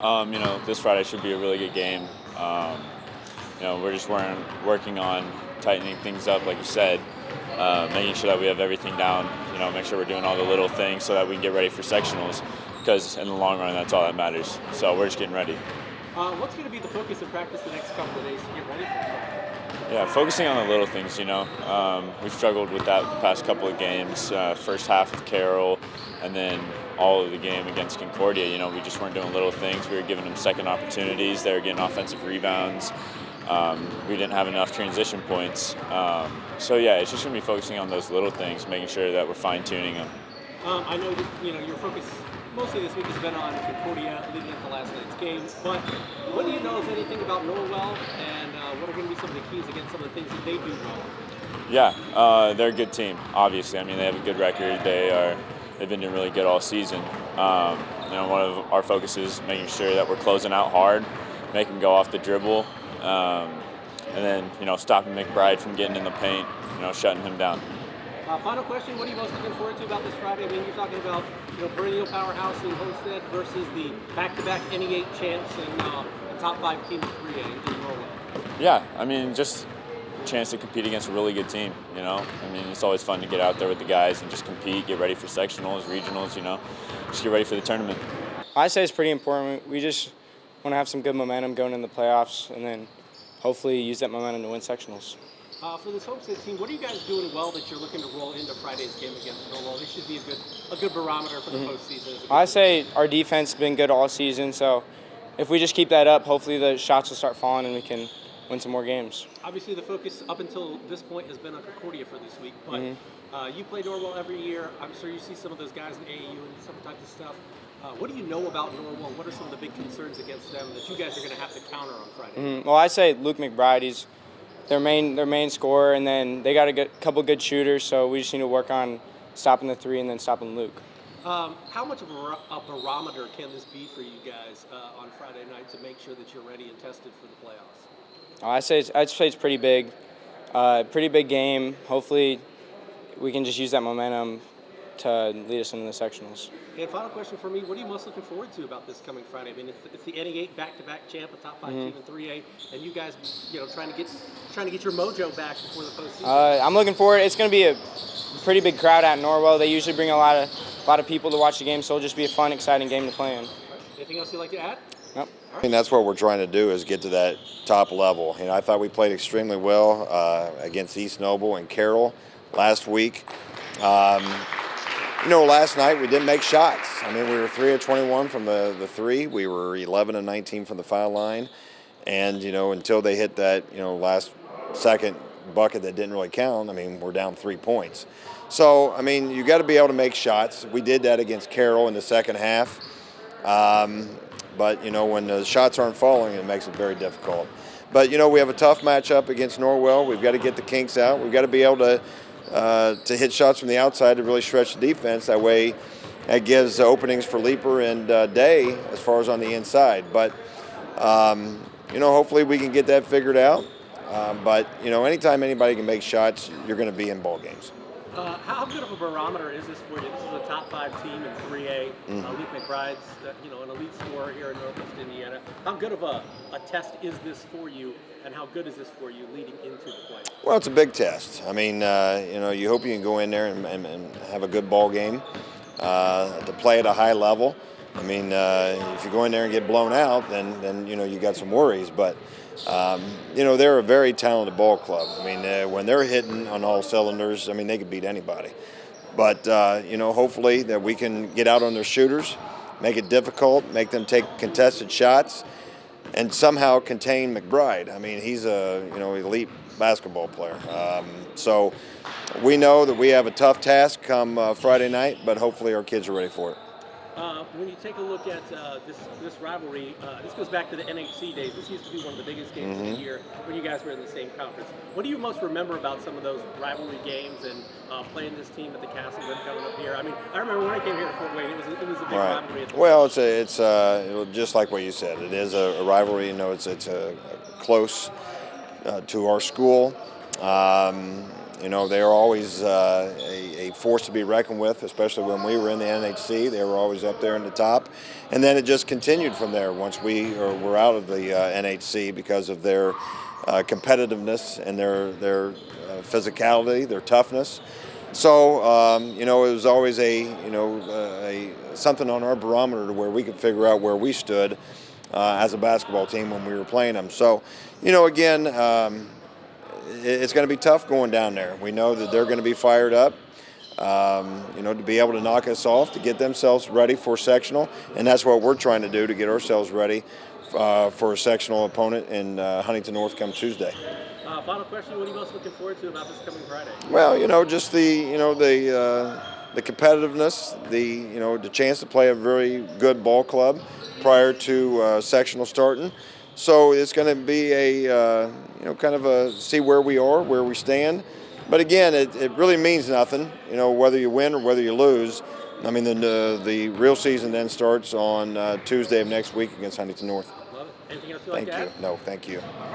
This Friday should be a really good game. We're just working on tightening things up, like you said, making sure that we have everything down. Make sure we're doing all the little things so that we can get ready for sectionals. Because in the long run, that's all that matters. So we're just getting ready. What's going to be the focus of practice the next couple of days to get ready for Friday? Yeah, focusing on the little things. We've struggled with that the past couple of games. First half with Carroll, and then all of the game against Concordia. We just weren't doing little things. We were giving them second opportunities. They were getting offensive rebounds. We didn't have enough transition points. It's just going to be focusing on those little things, making sure that we're fine-tuning them. I know that, your focus mostly this week has been on Concordia leading up to last night's games, but what do you know, if anything, about Norwell, and what are going to be some of the keys against some of the things that they do well? Yeah, they're a good team, obviously. They have a good record. They've been doing really good all season. One of our focuses is making sure that we're closing out hard, making them go off the dribble, and then, stopping McBride from getting in the paint, shutting him down. Final question, what are you most looking forward to about this Friday? You're talking about perennial powerhouse in Homestead versus the back-to-back NE8 champs and a top 5 team in 3A in Norway. Yeah, just a chance to compete against a really good team, It's always fun to get out there with the guys and just compete, get ready for sectionals, regionals, just get ready for the tournament. I say it's pretty important. We just want to have some good momentum going in the playoffs and then hopefully use that momentum to win sectionals. For this Homestead team, what are you guys doing well that you're looking to roll into Friday's game against Norwell? This should be a good barometer for the postseason. I say our defense has been good all season, so if we just keep that up, hopefully the shots will start falling and we can win some more games. Obviously, the focus up until this point has been on Concordia for this week, but you play Norwell every year. I'm sure you see some of those guys in AAU and some types of stuff. What do you know about Norwell? What are some of the big concerns against them that you guys are going to have to counter on Friday? Well, I say Luke McBride. He's their main scorer, and then they got a couple good shooters, so we just need to work on stopping the three and then stopping Luke. How much of a barometer can this be for you guys on Friday night to make sure that you're ready and tested for the playoffs? I'd say it's pretty big. Pretty big game. Hopefully we can just use that momentum to lead us into the sectionals. And final question for me, what are you most looking forward to about this coming Friday? It's the NE8 back-to-back champ, a top 5 team in 3A, and you guys, trying to get your mojo back before the postseason. I'm looking forward. It's going to be a pretty big crowd at Norwell. They usually bring a lot of people to watch the game, so it'll just be a fun, exciting game to play in. Anything else you'd like to add? Nope. That's what we're trying to do, is get to that top level. I thought we played extremely well against East Noble and Carroll last week. Last night we didn't make shots. We were 3 of 21 from the three. We were 11 of 19 from the foul line. And, until they hit that, last second bucket that didn't really count, we're down 3 points. So, you got to be able to make shots. We did that against Carroll in the second half. But, when the shots aren't falling, it makes it very difficult. But, we have a tough matchup against Norwell. We've got to get the kinks out. We've got to be able to hit shots from the outside to really stretch the defense. That way that gives openings for Leaper and Day as far as on the inside. But, hopefully we can get that figured out. But anytime anybody can make shots, you're going to be in ball games. How good of a barometer is this for you? This is a top 5 team in 3A. Luke McBride's an elite scorer here in Northwest Indiana. How good of a test is this for you, and how good is this for you leading into the play? Well, it's a big test. You hope you can go in there and have a good ball game, to play at a high level. If you go in there and get blown out, then you got some worries. But they're a very talented ball club. When they're hitting on all cylinders, they could beat anybody. But hopefully that we can get out on their shooters, make it difficult, make them take contested shots, and somehow contain McBride. He's a elite basketball player. So we know that we have a tough task come Friday night, but hopefully our kids are ready for it. When you take a look at this rivalry, this goes back to the NHC days. This used to be one of the biggest games of the year when you guys were in the same conference. What do you most remember about some of those rivalry games and playing this team at the Castle and coming up here? I remember when I came here to Fort Wayne, it was a big rivalry. Well, it's just like what you said. It is a rivalry. It's close to our school. You know, they were always a force to be reckoned with, especially when we were in the NHC. They were always up there in the top. And then it just continued from there once we were out of the NHC because of their competitiveness and their physicality, their toughness. So, you know, it was always something on our barometer to where we could figure out where we stood as a basketball team when we were playing them. So, you know, again, it's going to be tough going down there. We know that they're going to be fired up, you know, to be able to knock us off, to get themselves ready for sectional, and that's what we're trying to do to get ourselves ready for a sectional opponent in Huntington North come Tuesday. Final question: what are you most looking forward to about this coming Friday? Well, you know, just the competitiveness, the chance to play a very good ball club prior to sectional starting. So it's going to be a kind of a see where we are, where we stand. But again, it really means nothing, you know, whether you win or whether you lose. I mean, the real season then starts on Tuesday of next week against Huntington North. Love it. Anything else you'd like to add? Thank you. No, thank you.